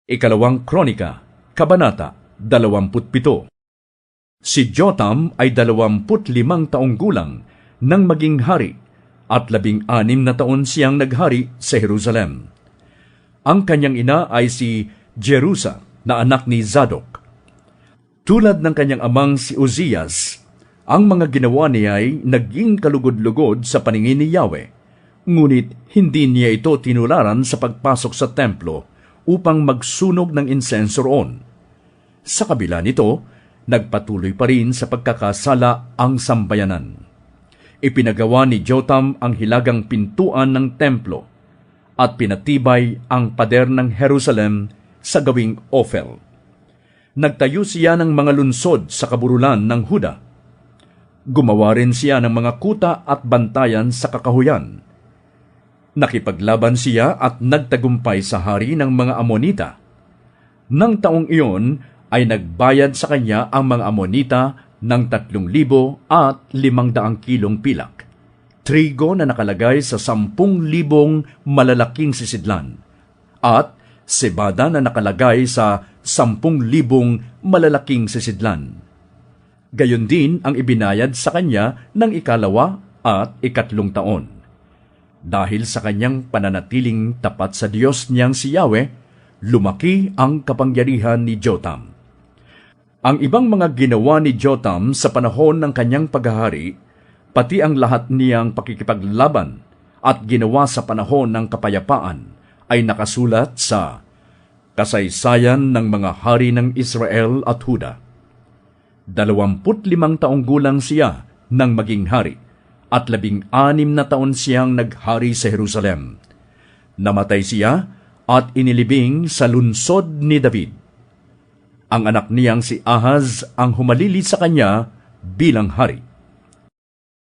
Ikalawang Kronika, Kabanata 27. Si Jotam ay 25 taong gulang nang maging hari at 16 na taon siyang naghari sa Jerusalem. Ang kanyang ina ay si Jerusa na anak ni Zadok. Tulad ng kanyang amang si Uzias, ang mga ginawa niya ay naging kalugod-lugod sa paningin ni Yahweh, ngunit hindi niya ito tinularan sa pagpasok sa templo upang magsunog ng insenso roon. Sa kabila nito, nagpatuloy pa rin sa pagkakasala ang sambayanan. Ipinagawa ni Jotam ang hilagang pintuan ng templo at pinatibay ang pader ng Jerusalem sa gawing Ophel. Nagtayo siya ng mga lunsod sa kaburulan ng Huda. Gumawa rin siya ng mga kuta at bantayan sa kakahuyan. Nakipaglaban siya at nagtagumpay sa hari ng mga Amonita. Nang taong iyon ay nagbayad sa kanya ang mga Amonita ng 3,500 kilong pilak, trigo na nakalagay sa 10,000 malalaking sisidlan, at sebada na nakalagay sa 10,000 malalaking sisidlan. Gayon din ang ibinayad sa kanya ng ikalawa at ikatlong taon. Dahil sa kanyang pananatiling tapat sa Diyos niyang si Yahweh, lumaki ang kapangyarihan ni Jotam. Ang ibang mga ginawa ni Jotam sa panahon ng kanyang paghahari, pati ang lahat niyang pakikipaglaban at ginawa sa panahon ng kapayapaan, ay nakasulat sa kasaysayan ng mga hari ng Israel at Huda. 25 taong gulang siya nang maging hari, at 16 na taon siyang naghari sa Jerusalem. Namatay siya at inilibing sa lunsod ni David. Ang anak niyang si Ahaz ang humalili sa kanya bilang hari.